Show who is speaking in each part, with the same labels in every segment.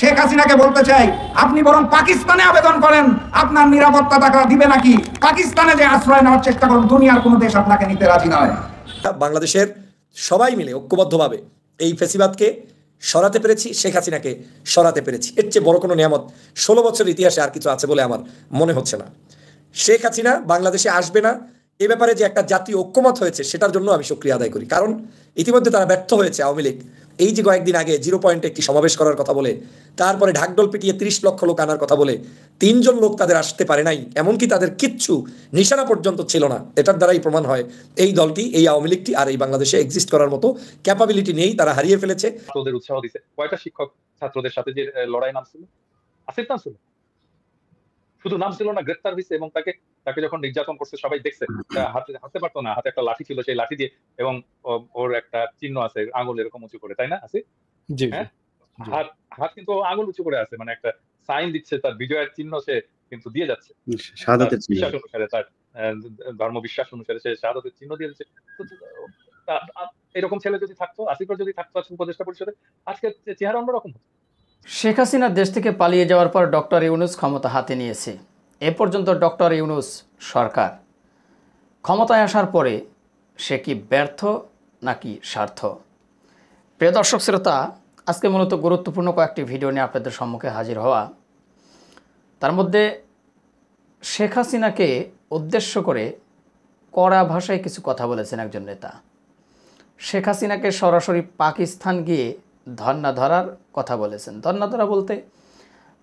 Speaker 1: শেখ হাসিনাকে বলতে চাই, আপনি বরং পাকিস্তানে আবেদন করেন, আপনার নিরাপত্তা টাকা দিবে নাকি? পাকিস্তানে যে আশ্রয় নেওয়ার চেষ্টা করুন, দুনিয়ার কোনো দেশ আপনাকে নিতে রাজি নয়।
Speaker 2: বাংলাদেশের সবাই মিলে ঐক্যবদ্ধভাবে এই ফেসিবাদকে সরাতে পেরেছি, শেখ হাসিনাকে সরাতে পেরেছি। এর চেয়ে বড় কোনো নিয়ামত 16 বছর ইতিহাসে আর কিছু আছে বলে আমার মনে হচ্ছে না। শেখ হাসিনা বাংলাদেশে আসবে না এ ব্যাপারে যে একটা জাতীয় ঐক্যমত হয়েছে সেটার জন্য আমি শুকরিয়া আদায় করি। কারণ ইতিমধ্যে তারা ব্যর্থ হয়েছে। আওয়ামী লীগ এই যে কয়েকদিন আগে 0 পয়েন্টে একটি সমাবেশ করার কথা বলে, তারপরে ঢাকঢোল পিটিয়ে 30 লক্ষ লোক আনার কথা বলে 3 জন লোক তাদের আসতে পারে নাই, এমনকি তাদের কিচ্ছু নিশানা পর্যন্ত ছিল না। এটার দ্বারাই প্রমাণ হয় এই দলটি, এই আওয়ামী লীগটি আর এই বাংলাদেশে এক্সিস্ট করার মতো ক্যাপাবিলিটি নেই, তারা হারিয়ে ফেলেছে।
Speaker 3: ছাত্রদের উৎসাহ দিছে। কয়টা শিক্ষক ছাত্রদের সাথে যে লড়াই নামছিল? আসিফ নাম ছিল, শুধু নাম ছিল না, গ্রেফতার হয়েছে এবং তাকে যখন নির্যাতন করছে সবাই দেখছে। হাতে পারতো না, হাতে একটা লাঠি ছিল, সেই লাঠি দিয়ে, এবং ওর একটা চিহ্ন আছে আঙুল এরকম উঁচু করে, তাই না? আসিফ হ্যাঁ, হাত কিন্তু আঙুল উঁচু করে আছে, মানে একটা সাইন দিচ্ছে, তার বিজয়ের চিহ্ন সে কিন্তু দিয়ে যাচ্ছে, শাহাদাতের বিশ্বাস অনুসারে, তার ধর্ম বিশ্বাস অনুসারে সে শাহাদাতের চিহ্ন দিয়ে দিচ্ছে। এরকম ছেলে যদি থাকতো, আসিফের যদি থাকতো উপদেষ্টা পরিষদে, আজকে চেহারা অন্যরকম হতো।
Speaker 4: শেখ হাসিনা দেশ থেকে পালিয়ে যাওয়ার পর ডক্টর ইউনূস ক্ষমতা হাতে নিয়েছে। এ পর্যন্ত ডক্টর ইউনূস সরকার ক্ষমতায় আসার পরে সে কি ব্যর্থ নাকি স্বার্থ? প্রিয় দর্শক শ্রোতা, আজকে মূলত গুরুত্বপূর্ণ কয়েকটি ভিডিও নিয়ে আপনাদের সম্মুখে হাজির হওয়া। তার মধ্যে শেখ হাসিনাকে উদ্দেশ্য করে কড়া ভাষায় কিছু কথা বলেছেন একজন নেতা। শেখ হাসিনাকে সরাসরি পাকিস্তান গিয়ে ধর্না ধরার কথা বলেছেন। ধর্না ধরা বলতে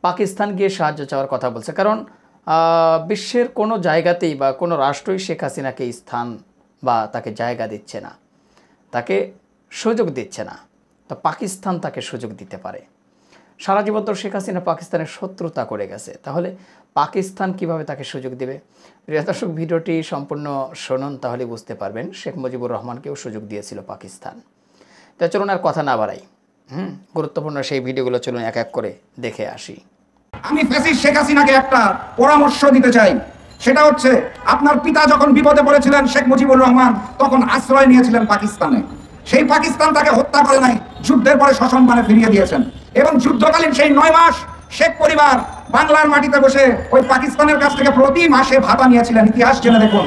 Speaker 4: পাকিস্তান গিয়ে সাহায্য চাওয়ার কথা বলছে। কারণ বিশ্বের কোনো জায়গাতেই বা কোনো রাষ্ট্রই শেখ হাসিনাকে স্থান বা তাকে জায়গা দিচ্ছে না, তাকে সুযোগ দিচ্ছে না। তো পাকিস্তান তাকে সুযোগ দিতে পারে। সারা জীবন তো শেখ হাসিনা পাকিস্তানের শত্রুতা করে গেছে, তাহলে পাকিস্তান কিভাবে তাকে সুযোগ দেবে? প্রিয় দর্শক, ভিডিওটি সম্পূর্ণ শুনুন, তাহলে বুঝতে পারবেন। শেখ মুজিবুর রহমানকেও সুযোগ দিয়েছিল পাকিস্তান। তো চলুন আর কথা না বাড়াই, গুরুত্বপূর্ণ সেই ভিডিওগুলো চলুন এক এক করে দেখে আসি।
Speaker 1: আমি ফ্যাসিস্ট শেখ হাসিনাকে একটা পরামর্শ দিতে চাই। সেটা হচ্ছে, আপনার পিতা যখন বিপদে পড়েছিলেন শেখ মুজিবুর রহমান, তখন আশ্রয় নিয়েছিলেন পাকিস্তানে। সেই পাকিস্তান তাকে হত্যা করে নাই, যুদ্ধের পরে সসম্মানে ফিরিয়ে দিয়েছেন। এবং যুদ্ধকালীন সেই 9 মাস শেখ পরিবার বাংলার মাটিতে বসে ওই পাকিস্তানের কাছ থেকে প্রতি মাসে ভাতা নিয়েছিলেন। ইতিহাস জেনে দেখুন।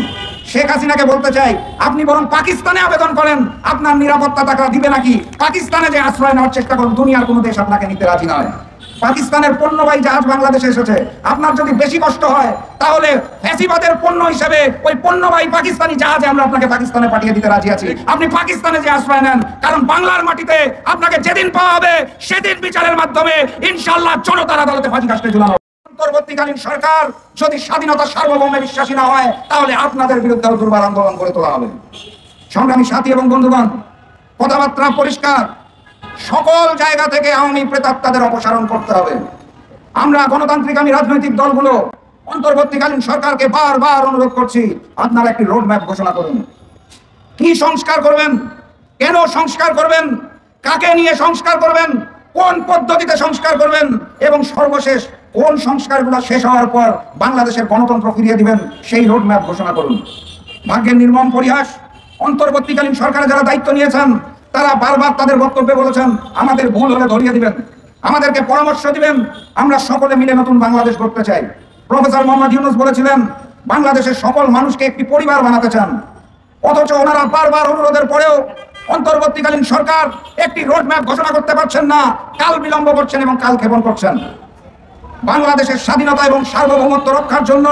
Speaker 1: শেখ হাসিনাকে বলতে চাই, আপনি বরং পাকিস্তানে আবেদন করেন, আপনার নিরাপত্তা টাকা দিবে নাকি? পাকিস্তানে যে আশ্রয় নেওয়ার চেষ্টা করুন, দুনিয়ার কোনো দেশ আপনাকে নিতে রাজি নয়। পাকিস্তানের পণ্যবাহী জাহাজ বাংলাদেশে এসেছে। আপনার যদি বেশি কষ্ট হয়, তাহলে ফ্যাসিবাদের পণ্য হিসেবে ওই পণ্যবাহী পাকিস্তানি জাহাজে আমরা আপনাকে পাকিস্তানে পাঠিয়ে দিতে রাজি আছি। আপনি পাকিস্তানে যে আশ্রয় নেন, কারণ বাংলার মাটিতে আপনাকে যেদিন পাওয়া হবে সেদিন বিচারের মাধ্যমে ইনশাআল্লাহ জনতার আদালতে ফাঁসি কাস্টে ঝুলানো। অন্তর্বর্তীকালীন সরকার যদি স্বাধীনতা সার্বভৌমে বিশ্বাসী না হয়, তাহলে আপনাদের বিরুদ্ধে দুর্বার আন্দোলন করে তোলা হবে। সংগ্রামী সাথী এবং বন্ধুগণ, কথাবার্তা পরিষ্কার। সকল জায়গা থেকে আওয়ামী প্রেতাত্মাদের অপসারণ করতে হবে। আমরা গণতান্ত্রিক রাজনৈতিক দলগুলো অন্তর্বর্তীকালীন সরকারকে বারবার অনুরোধ করছি, আপনারা একটি রোডম্যাপ ঘোষণা করুন। কি সংস্কার করবেন, কেন সংস্কার করবেন, কাকে নিয়ে সংস্কার করবেন, কোন পদ্ধতিতে সংস্কার করবেন, এবং সর্বশেষ কোন সংস্কারগুলো শেষ হওয়ার পর বাংলাদেশের গণতন্ত্র ফিরিয়ে দিবেন, সেই রোডম্যাপ ঘোষণা করুন। ভাগ্যের নির্মম পরিহাস, অন্তর্বর্তীকালীন সরকারে যারা দায়িত্ব নিয়েছেন তারা বারবার তাদের বক্তব্যে বলেছেন, আমাদের ভুল হলে ধরিয়ে দিবেন, আমাদেরকে পরামর্শ দিবেন, আমরা সকলে মিলে নতুন বাংলাদেশ গড়তে চাই। প্রফেসর মোহাম্মদ ইউনূস বলেছিলেন, বাংলাদেশের সকল মানুষকে একটি পরিবার বানাতে চান। অথচ ওনারা বারবার অনুরোধের পরেও অন্তর্বর্তীকালীন সরকার একটি রোডম্যাপ ঘোষণা করতে পারছেন না, কাল বিলম্ব করছেন এবং কাল ক্ষেপণ করছেন। বাংলাদেশের স্বাধীনতা এবং সার্বভৌমত্ব রক্ষার জন্য,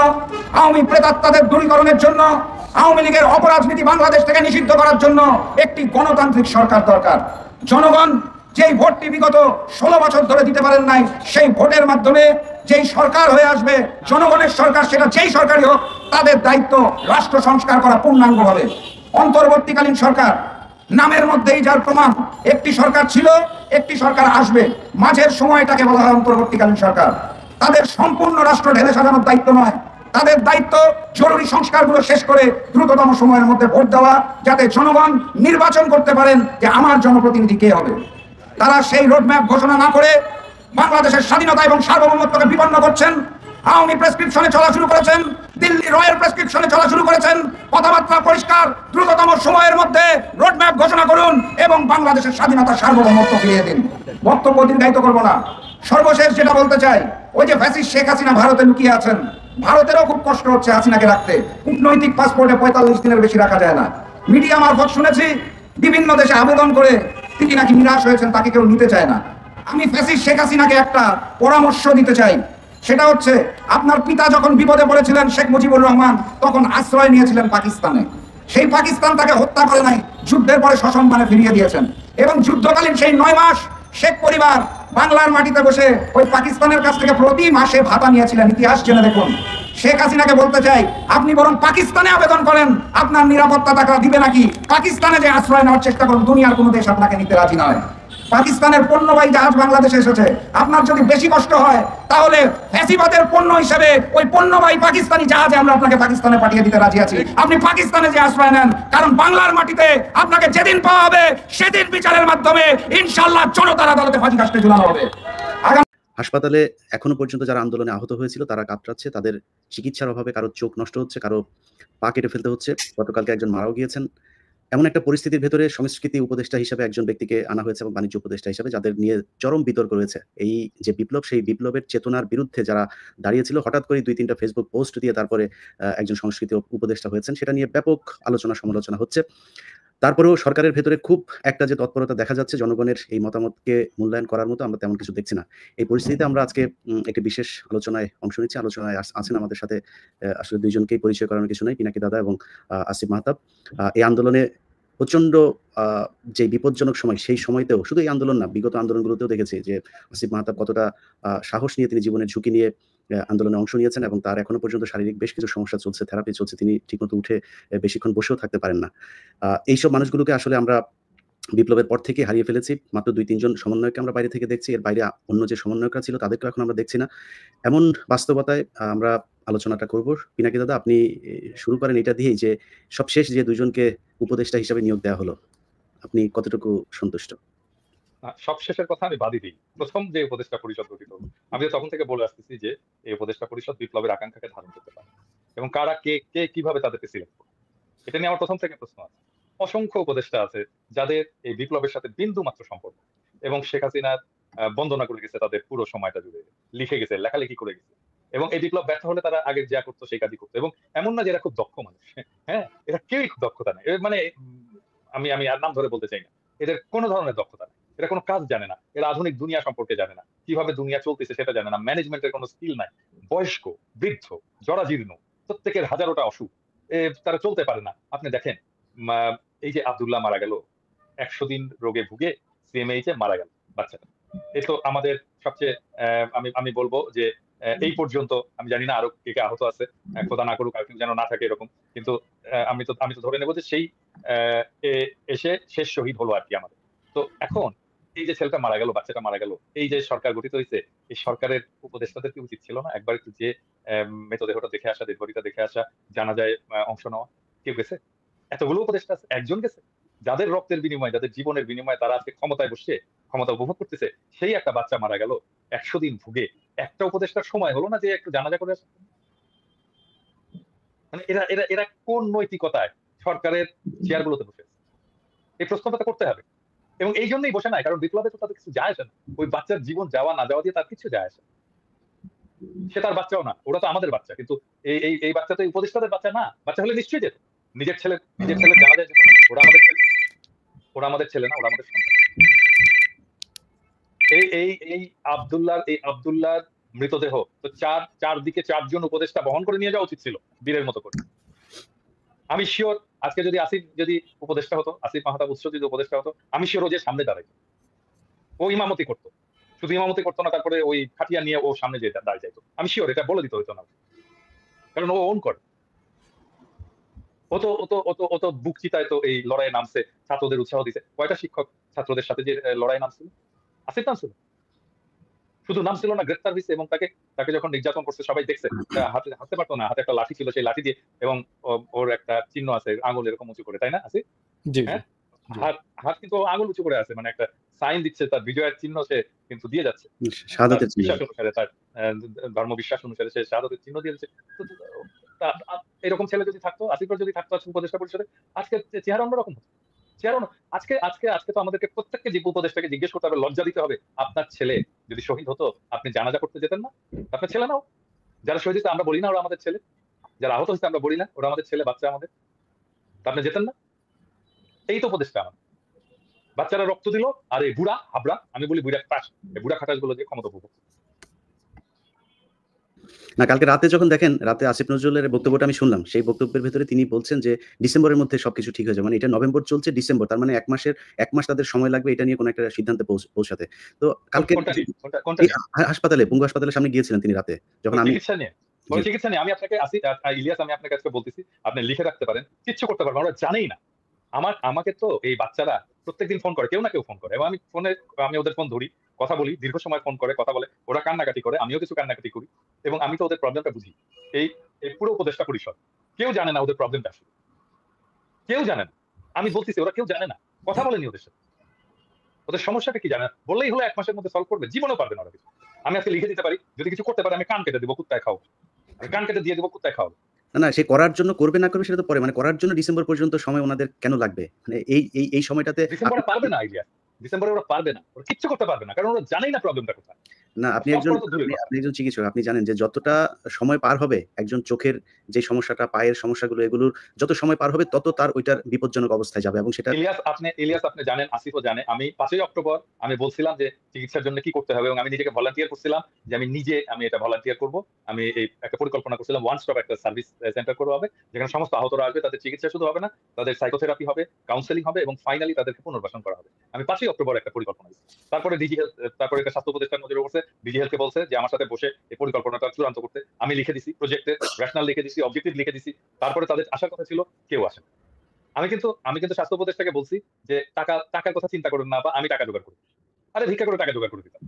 Speaker 1: আওয়ামী প্রেতাত্মাদের দূরীকরণের জন্য, আওয়ামী লীগের অপরাজনীতি বাংলাদেশ থেকে নিষিদ্ধ করার জন্য একটি গণতান্ত্রিক সরকার দরকার। জনগণ যেই ভোটটি বিগত 16 বছর ধরে দিতে পারেন নাই, সেই ভোটের মাধ্যমে যেই সরকার হয়ে আসবে, জনগণের সরকার, সেটা যেই সরকারই হোক, তাদের দায়িত্ব রাষ্ট্র সংস্কার করা পূর্ণাঙ্গভাবে। অন্তর্বর্তীকালীন সরকার নামের মধ্যেই যার প্রমাণ, একটি সরকার ছিল, একটি সরকার আসবে, মাঝের সময়টাকে বলা হয় অন্তর্বর্তীকালীন সরকার। তাদের সম্পূর্ণ রাষ্ট্র ঢেলে সাজানোর দায়িত্ব নয়, তাদের দায়িত্ব জরুরি সংস্কারগুলো শেষ করে দ্রুততম সময়ের মধ্যে ভোট দেওয়া, যাতে জনগণ নির্বাচন করতে পারেন যে আমার জনপ্রতিনিধি কে হবে। তারা সেই রোডম্যাপ ঘোষণা না করে বাংলাদেশের স্বাধীনতা এবং সার্বভৌমত্বকে বিপন্ন করছেন। আওয়ামী প্রেসক্রিপশনে চলা শুরু করেছেন, দিল্লি রয়ের প্রেসক্রিপশনে চলা শুরু করেছেন। কথাবার্তা পরিষ্কার, দ্রুততম সময়ের মধ্যে রোডম্যাপ ঘোষণা করুন এবং বাংলাদেশের স্বাধীনতা সার্বভৌমত্ব ফিরিয়ে দিন। বক্তব্য দীর্ঘায়িত করব না। সর্বশেষ যেটা বলতে চাই, ওই যে ফ্যাসিস্ট শেখ হাসিনা ভারতে লুকিয়ে আছেন, ভারতেরও খুব কষ্ট হচ্ছে হাসিনাকে রাখতে। কূটনৈতিক পাসপোর্টে 45 দিনের বেশি রাখা যায় না। মিডিয়া মারফত শুনেছি বিভিন্ন দেশে আবেদন করে তিনি নাকি নিরাশ হয়েছেন, তাকে কেউ নিতে চায় না। আমি ফ্যাসিস্ট শেখ হাসিনাকে একটা পরামর্শ দিতে চাই, সেটা হচ্ছে আপনার পিতা যখন বিপদে পড়েছিলেন শেখ মুজিবুর রহমান, তখন আশ্রয় নিয়েছিলেন পাকিস্তানে। সেই পাকিস্তান তাকে হত্যা করে নাই, যুদ্ধের পরে সসম্মানে ফিরিয়ে দিয়েছেন। এবং যুদ্ধকালীন সেই 9 মাস শেখ পরিবার বাংলার মাটিতে বসে ওই পাকিস্তানের কাছ থেকে প্রতি মাসে ভাতা নিয়েছিলেন। ইতিহাস জেনে দেখুন। শেখ হাসিনাকে বলতে চাই, আপনি বরং পাকিস্তানে আবেদন করেন, আপনার নিরাপত্তা টাকা দিবে নাকি। পাকিস্তানে যে আশ্রয় নেওয়ার চেষ্টা করুন, দুনিয়ার কোনো দেশ আপনাকে নিতে রাজি নয়। পাকিস্তানের পণ্যবাহী জাহাজ বাংলাদেশে এসেছে, আপনার যদি বেশি কষ্ট হয় তাহলে ফ্যাসিবাদের পণ্য হিসেবে ওই পণ্যবাহী পাকিস্তানি জাহাজে আমরা আপনাকে পাকিস্তানে পাঠিয়ে দিতে রাজি আছি। আপনি পাকিস্তানে যে আশ্রয় নেন, কারণ বাংলার মাটিতে আপনাকে যেদিন পাওয়া হবে সেদিন বিচারের মাধ্যমে ইনশাআল্লাহ জনতার আদালতে ফাঁসি কাস্টে ঝুলানো হবে।
Speaker 5: হাসপাতালে এখনো পর্যন্ত যারা আন্দোলনে আহত হয়েছিল তারা কাতরাচ্ছে, তাদের চিকিৎসার অভাবে কারো চোখ নষ্ট হচ্ছে, কারো পা কেটে ফেলতে হচ্ছে, গতকালকে একজন মারাও গিয়েছেন। এমন একটা পরিস্থিতির ভেতরে সংস্কৃতি উপদেষ্টা হিসেবে একজন ব্যক্তিকে আনা হয়েছে এবং বাণিজ্য উপদেষ্টা হিসেবে, যাদের নিয়ে চরম বিতর্ক রয়েছে। এই যে বিপ্লব, সেই বিপ্লবের চেতনার বিরুদ্ধে যারা দাঁড়িয়েছিল, হঠাৎ করে 2-3টা ফেসবুক পোস্ট দিয়ে তারপরে একজন সংস্কৃতি উপদেষ্টা হয়েছেন, সেটা নিয়ে ব্যাপক আলোচনা সমালোচনা হচ্ছে। তারপরেও সরকারের ভেতরে খুব একটা যে তৎপরতা দেখা যাচ্ছে জনগণের এই মতামতকে মূল্যায়ন করার মতো, আমরা তেমন কিছু দেখছি না। এই পরিস্থিতিতে আমরা আজকে একটি বিশেষ আলোচনায় অংশ নিচ্ছি। আলোচনায় আছেন আমাদের সাথে আসলে দুইজনকেই পরিচয় করানোর কিছু নাই, পিনাকি দাদা এবং আসিফ মাহতাব। এই আন্দোলনে প্রচন্ড যে বিপজ্জনক সময়, সেই সময়তেও শুধু এই আন্দোলন না, বিগত আন্দোলনগুলোতেও দেখেছি যে আসিফ মাহতাব কতটা সাহস নিয়ে তিনি জীবনের ঝুঁকি নিয়ে আন্দোলনে অংশ নিয়েছেন এবং তার এখনো পর্যন্ত শারীরিক বেশ কিছু সমস্যা চলছে, থেরাপি চলছে, তিনি ঠিকমতো উঠে বেশিক্ষণ বসেও থাকতে পারেন না। এইসব মানুষগুলোকে আসলে আমরা বিপ্লবের পর থেকে হারিয়ে ফেলেছি। মাত্র 2-3 জন সমন্বয়কে আমরা বাইরে থেকে দেখছি, এর বাইরে অন্য যে সমন্বয়করা ছিল তাদেরকেও এখন আমরা দেখছি না। এমন বাস্তবতায় আমরা আলোচনাটা করব। পিনাকি দাদা, আপনি শুরু করেন এটা দিয়েই যে সবশেষ যে 2 জনকে উপদেষ্টা হিসেবে নিয়োগ দেওয়া হলো, আপনি কতটুকু সন্তুষ্ট?
Speaker 3: সবশেষের কথা আমি বাদই দিই। প্রথম যে উপদেষ্টা পরিষদ গঠিত হলো, আমি তখন থেকে বলে আসতেছি যে এই উপদেষ্টা পরিষদ বিপ্লবের আকাঙ্ক্ষাকে ধারণ করতে পারে এবং কারা কে কিভাবে তাদেরকে সিলেক্ট করবে, এটা নিয়ে আমার প্রথম থেকে প্রশ্ন আছে। অসংখ্য উপদেষ্টা আছে যাদের এই বিপ্লবের সাথে বিন্দু মাত্র সম্পর্ক, এবং শেখ হাসিনার বন্দনা করে গেছে তাদের পুরো সময়টা জুড়ে, লিখে গেছে, লেখালেখি করে গেছে, এবং এই বিপ্লব ব্যর্থ হলে তারা আগে যা করতো সেই কাজই করতো। এবং এমন না যে এরা খুব দক্ষ মানুষ, হ্যাঁ, এরা কেউই খুব দক্ষতা নেই, মানে আমি আর নাম ধরে বলতে চাই না, এদের কোনো ধরনের দক্ষতা নেই, এরা কোনো কাজ জানে না, এরা আধুনিক দুনিয়া সম্পর্কে জানে না, কিভাবে দুনিয়া চলতেছে সেটা জানে না, ম্যানেজমেন্টের কোনো স্কিল নাই, বয়স্ক, বৃদ্ধ, জরাজীর্ণ, প্রত্যেকের হাজারোটা অসুখ, তারা চলতে পারে না। আপনি দেখেন এই যে আব্দুল্লাহ মারা গেল, 100 দিন রোগে ভুগে সিএমএইচ এ মারা গেল বাচ্চাটা। এই তো আমাদের সবচেয়ে আমি বলবো যে এই পর্যন্ত আমি জানি না আরো কে আহত আছে, খোদা না করুক আর কেউ যেন না থাকে এরকম, কিন্তু আমি তো ধরে নেবো যে সেই এসে শেষ শহীদ হলো আর কি আমাদের। তো এখন এই যে ছেলেটা মারা গেল, বাচ্চাটা মারা গেল, এই যে সরকার গঠিত হয়েছে, এই সরকারের উপদেষ্টাদের কি উচিত ছিল না একবার একটু যে মৃতদেহটা দেখে আসা, দেহবড়িটা দেখে আসা, জানা যায় অংশ নেওয়া? কেউ গেছে? এতগুলো উপদেষ্টা আছে, একজন গেছে? যাদের রক্তের বিনিময়ে, যাদের জীবনের বিনিময়ে তারা আজকে ক্ষমতায় বসছে, ক্ষমতা উপভোগ করতেছে, সেই একটা বাচ্চা মারা গেল 100 দিন ভুগে, একটা উপদেষ্টার সময় হলো না যে একটু জানাজা করে আসে? মানে এরা এরা এরা কোন নৈতিকতায় সরকারের চেয়ার গুলোতে বসে? এই প্রশ্নটা করতে হবে। এবং এই জন্যই বসে নাই, কারণ বিপ্লবে তো তাদের কিছু যায় আসে না, ওই বাচ্চার জীবন যাওয়া না যাওয়া দিয়ে তার কিছু যায় আসে। সে তার বাচ্চাও না, ওরা তো আমাদের বাচ্চা, কিন্তু এই বাচ্চা তো উপদেষ্টাদের বাচ্চা না। বাচ্চা হলে নিশ্চয়ই যেত, নিজের ছেলে জানা যায় যেত না। ওরা আমাদের ছেলে, ওরা আমাদের ছেলে না, ওরা আমাদের সন্তান। এই আব্দুল্লাহর মৃতদেহ তো চারদিকে 4 জন উপদেষ্টা বহন করে নিয়ে যাওয়া উচিত ছিল বীরের মতো করে। আমি শিওর আজকে যদি আসিফ উপদেষ্টা হতো, আসিফ মাহতাব যদি উপদেষ্টা হতো, আমি শিওর ও যে সামনে দাঁড়াইতো, ও ইমামতি করতো, শুধু ইমামতি করতো না, তারপরে ওই খাটিয়া নিয়ে ও সামনে যে দাঁড়িয়ে যাইতো। আমি শিওর এটা বলে দিতে হইতো না, কারণ ও ওন করে। ও তো বুক চিতায় তো এই লড়াইয়ে নামছে, ছাত্রদের উৎসাহ দিছে। কয়টা শিক্ষক ছাত্রদের সাথে যে লড়াই নামছিল? আসিফ নামছিল? শুধু নাম ছিল না, গ্রেফতার হয়েছে, এবং তাকে যখন নির্যাতন করছে সবাই দেখছে, হাঁটতে পারতো না, হাতে একটা লাঠি ছিল, সেই লাঠি দিয়ে, এবং ওর একটা চিহ্ন আছে আঙুল এরকম উঁচু করে, তাই না? আছে, হ্যাঁ, হাত হাত কিন্তু আঙুল উঁচু করে আছে, মানে একটা সাইন দিচ্ছে, তার বিজয়ের চিহ্ন সে কিন্তু দিয়ে যাচ্ছে, তার
Speaker 5: শাহাদাতের চিহ্ন।
Speaker 3: বিশ্বাস অনুসারে, তার ধর্ম বিশ্বাস অনুসারে সে শাহাদাতের চিহ্ন দিয়ে দিচ্ছে। এরকম ছেলে যদি থাকতো, আসিফের যদি থাকতো আজকে উপদেষ্টা পরিষদে, আজকে চেহারা অন্যরকম হতো। চেহারা আজকে আজকে আজকে তো আমাদেরকে প্রত্যেককে যে উপদেষ্টাকে জিজ্ঞেস করতে হবে, লজ্জা দিতে হবে, আপনার ছেলে যদি শহীদ হতো আপনি জানাজা করতে যেতেন না? আপনার ছেলে নাও, যারা শহীদ হয়েছে আমরা বলি না ওরা আমাদের ছেলে, যারা আহত হয়েছে আমরা বলি না ওরা আমাদের ছেলে, বাচ্চা আমাদের, তা আপনি যেতেন না? এই তো উপদেষ্টা আমার। বাচ্চারা রক্ত দিল, আর এই বুড়া হাবড়া, আমি বলি বুড়া খাটাস, এই বুড়া খাটাস গুলো দিয়ে ক্ষমতা উপভোগ।
Speaker 5: না, কালকে রাতে যখন দেখেন, রাতে আসিফ নজরুলের বক্তব্যটা আমি শুনলাম, সেই বক্তব্যের ভেতরে তিনি বলছেন যে ডিসেম্বরের মধ্যে সবকিছু ঠিক হয়ে যাবে, মানে এটা নভেম্বর চলছে, ডিসেম্বর, তার মানে 1 মাস তাদের সময় লাগবে এটা নিয়ে কোনো একটা সিদ্ধান্তে পৌঁছাতে। তো কালকে
Speaker 3: কোনটা
Speaker 5: হাসপাতালে, পঙ্গু হাসপাতালের সামনে গিয়েছিলেন তিনি রাতে, যখন আমি
Speaker 3: চিকিৎসা নিয়ে, চিকিৎসা নিয়ে আমি আপনাকে ইলিয়াস, আমি আপনাকে আজকে বলতেছি, আপনি লিখে রাখতে পারেন, কিচ্ছু করতে পারবেন, আমরা জানেই না। আমাকে তো এই বাচ্চারা প্রত্যেকদিন ফোন করে, কেউ না কেউ ফোন করে, এবং আমি ওদের ফোন ধরি, কথা বলি, দীর্ঘ সময় ফোন করে কথা বলে, ওরা কান্নাকাটি করে, আমিও কিছু কান্নাকাটি করি, এবং আমি তো ওদের প্রবলেমটা বুঝি। এই পুরো উপদেষ্টা পরিষদ কেউ জানে না ওদের প্রবলেমটা আসলে, কেউ জানে না। আমি বলতেছি ওরা কেউ জানে না, কথা বলেনি ওদের সাথে, ওদের সমস্যাটা কি জানে না। বললেই হলো 1 মাসের মধ্যে সলভ করবে, জীবনেও পারবে না ওরা কিছু। আমি আজকে লিখে দিতে পারি, যদি কিছু করতে পারে আমি কান কেটে দেবো, কুত্তায় খাও, আমি কান কেটে দিয়ে দেবো, কুত্তায় খাও।
Speaker 5: না, সে করার জন্য করবে না করবে সেটা তো পরে, মানে করার জন্য ডিসেম্বর পর্যন্ত সময় ওনাদের কেন লাগবে? মানে এই সময়টাতে
Speaker 3: ডিসেম্বরে পারবে না ইলিয়াস, ডিসেম্বরে ওরা পারবে না, ওরা কিচ্ছু করতে পারবে না, কারণ ওরা জানেই না প্রবলেমটা কোথায়।
Speaker 5: না, আপনি একজন চিকিৎসক, আপনি জানেন যে যতটা সময় পার হবে একজন চোখের যে সমস্যাটা, পায়ের সমস্যাগুলো, এগুলোর যত সময় পার হবে তত তার ওইটার বিপজ্জনক অবস্থায় যাবে, এবং সেটা
Speaker 3: ইলিয়াস আপনি জানেন, আসিফও জানে, আমি 5ই অক্টোবর আমি বলছিলাম যে চিকিৎসার জন্য কি করতে হবে, এবং আমি নিজেকে ভলান্টিয়ার করছিলাম যে আমি এটা ভলান্টিয়ার করব। আমি এই একটা পরিকল্পনা করছিলাম, ওয়ান স্টপ একটা সার্ভিস সেন্টার করবো হবে, যেখানে সমস্ত আহতরা আসবে, তাদের চিকিৎসা শুধু হবে না, তাদের সাইকোথেরাপি হবে, কাউন্সেলিং হবে, এবং ফাইনালি তাদেরকে পুনর্বাসন করা হবে। আমি 5ই অক্টোবর একটা পরিকল্পনা দিচ্ছি। তারপরে ডিজি হেলথ, তারপরে এটা স্বাস্থ্য উপদেষ্টার নজরে পড়ছে, ডিজি হেলথকে বলছে যে আমার সাথে বসে এই পরিকল্পনাটা চূড়ান্ত করতে। আমি লিখে দিছি প্রজেক্টে, রেশনাল লিখে দিছি, অবজেক্টিভ লিখে দিছি, তারপরে তাদের আসার কথা ছিল, কেউ আসে। আমি কিন্তু স্বাস্থ্য উপদেষ্টাকে বলছি যে টাকার কথা চিন্তা করুন না, বা আমি টাকা জোগাড় করি। আরে ভিক্ষা করে টাকা জোগাড় করে দিতাম,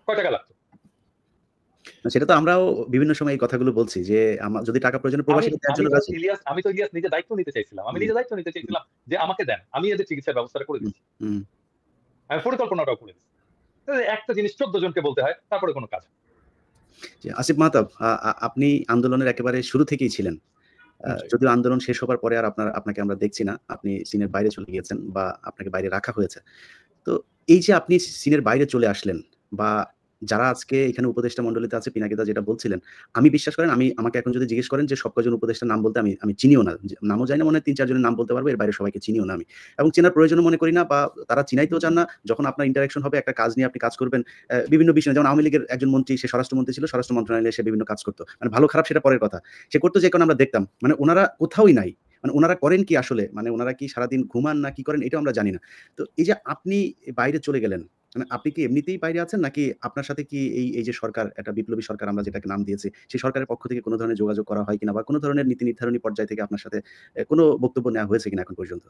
Speaker 3: কয় টাকা লাগতো?
Speaker 5: সেটা তো আমরাও বিভিন্ন সময় এই কথাগুলো বলছি যে যদি টাকা প্রয়োজন প্রবাসী দেওয়ার জন্য আছে।
Speaker 3: আমি তো ইলিয়াস নিজে দায়িত্ব নিতে চাইছিলাম, যে আমাকে দেন, আমি এদের চিকিৎসার ব্যবস্থা করে দিচ্ছি, আমি পরিকল্পনাটাও করে দিচ্ছি। একটা জিনিস 14 জনকে বলতে হয়, তারপরে কোনো কাজ।
Speaker 5: আসিফ মাহতাব, আপনি আন্দোলনের একেবারে শুরু থেকেই ছিলেন, যদিও আন্দোলন শেষ হবার পরে আর আপনাকে আমরা দেখছি না, আপনি সিনের বাইরে চলে গিয়েছেন বা আপনাকে বাইরে রাখা হয়েছে। তো এই যে আপনি সিনের বাইরে চলে আসলেন, বা যারা আজকে এখানে উপদেষ্টা মণ্ডলীতে আছে, পিনাকিদা যেটা বলছিলেন, আমি বিশ্বাস করেন, আমাকে এখন যদি জিজ্ঞেস করেন যে সব কজন উপদেষ্টার নাম বলতে, আমি চিনিও না, নামও জানি না, মনে হয় 3-4 জনের নাম বলতে পারবো, এর বাইরে সবাইকে চিনিও না আমি, এবং চেনার প্রয়োজনও মনে করি না, বা তারা চিনাইতেও চান না। যখন আপনার ইন্টারাকশন হবে, একটা কাজ নিয়ে আপনি কাজ করবেন, বিভিন্ন বিষয়, যেমন আওয়ামী লীগের একজন মন্ত্রী, সে স্বরাষ্ট্রমন্ত্রী ছিল, স্বরাষ্ট্র মন্ত্রণালয়ে সে বিভিন্ন কাজ করতো, মানে ভালো খারাপ সেটা পরের কথা, সে করতো যে কারণে আমরা দেখতাম, মানে ওনারা কোথাওই নাই, মানে ওনারা করেন কি আসলে, মানে ওনারা কি সারাদিন ঘুমান না কি করেন এটাও আমরা জানি না। তো এই যে আপনি বাইরে চলে গেলেন, মানে আপনি কি এমনিতেই বাইরে আছেন, নাকি আপনার সাথে কি এই যে সরকার, একটা বিপ্লবী সরকার আমরা যেটাকে নাম দিয়েছি, সেই সরকারের পক্ষ থেকে কোনো ধরনের যোগাযোগ করা হয় কিনা, বা কোনো ধরনের নীতি নির্ধারণী পর্যায় থেকে আপনার সাথে কোনো বক্তব্য নেওয়া হয়েছে কিনা এখন পর্যন্ত?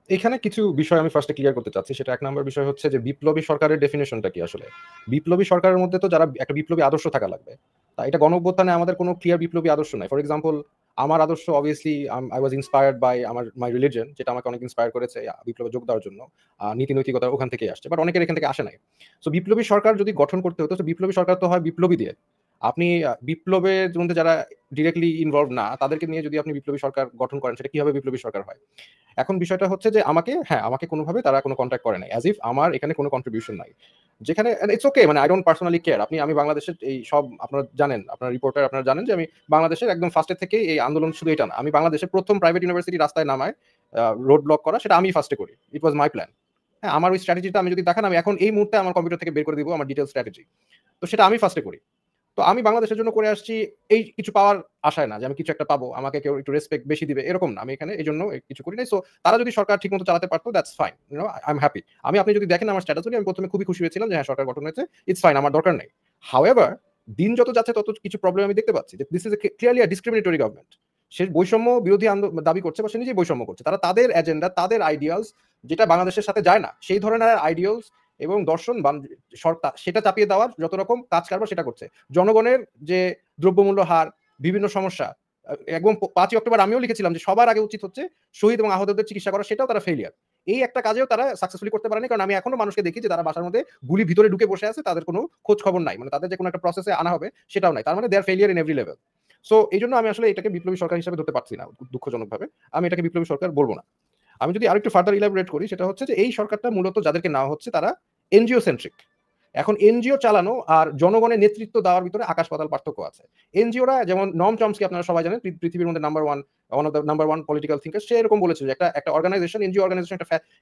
Speaker 6: এখানে কিছু বিষয় আমি ফার্স্টে ক্লিয়ার করতে চাচ্ছি। সেটা 1 নম্বর বিষয় হচ্ছে যে বিপ্লবী সরকারের ডেফিনিশনটা কি আসলে? বিপ্লবী সরকারের মধ্যে তো যারা একটা বিপ্লবী আদর্শ থাকা লাগবে। তা এটা গণঅভ্যুত্থানে আমাদের কোনো ক্লিয়ার বিপ্লবী আদর্শ নাই। ফর এক্সাম্পল, আমার আদর্শ obviously I was inspired by my religion, যেটা আমাকে অনেক ইন্সপায়ার করেছে বিপ্লবে যোগ দেওয়ার জন্য। নীতি নৈতিকতা ওখান থেকেই আসছে। বাট অনেকের এখান থেকে আসে নাই। সো বিপ্লবী সরকার যদি গঠন করতে হতো, তো বিপ্লবী সরকার তো হয় বিপ্লবী দিয়ে। আপনি বিপ্লবের মধ্যে যারা ডিরেক্টলি ইনভলভ না, তাদেরকে নিয়ে যদি আপনি বিপ্লবী সরকার গঠন করেন, সেটা কিভাবে বিপ্লবী সরকার হয়? এখন বিষয়টা হচ্ছে যে আমাকে কোনোভাবে তারা কোনো কন্ট্যাক্ট করে নাই, অ্যাজ ইফ আমার এখানে কোনো কন্ট্রিবিউশন নাই, যেখানে ইটস ওকে, মানে আই ডোন্ট পার্সোনালি কেয়ার। আমি বাংলাদেশের এই সব আপনারা জানেন, আপনার রিপোর্টার আপনারা জানেন যে আমি বাংলাদেশের একদম ফার্স্টে থেকে এই আন্দোলন, শুধু এটা না, আমি বাংলাদেশের প্রথম প্রাইভেট ইউনিভার্সিটি রাস্তায় নামায় রোড ব্লক করা, সেটা আমি ফার্স্টে করি। ইট ওয়াজ মাই প্ল্যান। হ্যাঁ, আমার ওই স্ট্র্যাটেজিটা আমি যদি দেখান, আমি এখন এই মুহূর্তে আমার কম্পিউটার থেকে বের করে দিব আমার ডিটেল স্ট্র্যাটেজি। তো সেটা আমি ফার্স্টে করি। তো আমি বাংলাদেশের জন্য করে আসছি এই কিছু পাওয়ার আশায় না, যে আমি কিছু একটা পাবো, আমাকে কেউ একটু রেসপেক্ট বেশি দিবে, এরকম না। আমি এখানে এই জন্য কিছু করি নাই। সো তারা যদি সরকার ঠিকমতো চালাতে পারতো, that's fine, I am happy. আপনি যদি দেখেন আমার স্ট্যাটাস, আমি প্রথমে খুবই খুশি হয়েছিলাম যে হ্যাঁ, সরকার গঠন হয়েছে, ইটস ফাইন, আমার দরকার নেই। হাউএভার, দিন যত যাচ্ছে তত কিছু প্রবলেম আমি দেখতে পাচ্ছি, যে this is clearly a discriminatory government. সে বৈষম্য বিরোধী দাবি করছে, বা সে নিজেই বৈষম্য করছে। তারা তাদের এজেন্ডা, তাদের আইডিয়ালস, যেটা বাংলাদেশের সাথে যায় না, সেই ধরনের আইডিয়ালস এবং দর্শন সরকার সেটা চাপিয়ে দেওয়ার যত রকম কাজ কারবার সেটা করছে। জনগণের যে দ্রব্যমূল্য হার, বিভিন্ন সমস্যা, এবং 5ই অক্টোবর আমিও লিখেছিলাম যে সবার আগে উচিত হচ্ছে শহীদ এবং আহতদের চিকিৎসা করা, সেটাও তারা ফেলিয়ার। এই একটা কাজেও তারা সাকসেসফুলি করতে পারেনি, কারণ আমি এখনো মানুষকে দেখি যে তারা বাসার মধ্যে গুলি ভিতরে ঢুকে বসে আছে, তাদের কোনো খোঁজ খবর নাই, মানে তাদের যে কোনো একটা প্রসেসে আনা হবে সেটাও নাই। তার মানে they are failure in every level. So এই জন্য আমি আসলে এটাকে বিপ্লবী সরকার হিসেবে ধরতে পারছি না, দুঃখজনকভাবে। আমি এটাকে বিপ্লবী সরকার বলবো না। আমি যদি আরেকটু ফার্দার ইলাবোরেট করি, সেটা হচ্ছে যে এই সরকারটা মূলত যাদেরকে নেওয়া হচ্ছে তারা এনজিও সেন্ট্রিক। এখন এনজিও চালানো আর জনগণের নেতৃত্ব দেওয়ার ভিতরে আকাশ পাতাল পার্থক্য আছে। এনজিওরা যেমন নম চমস্কি আপনারা সবাই জানেন, পৃথিবীর মধ্যে one of the number one political thinker, সে এরকম বলেছিল যে একটা অর্গানাইজেশন, এনজিও অর্গানাইজেশন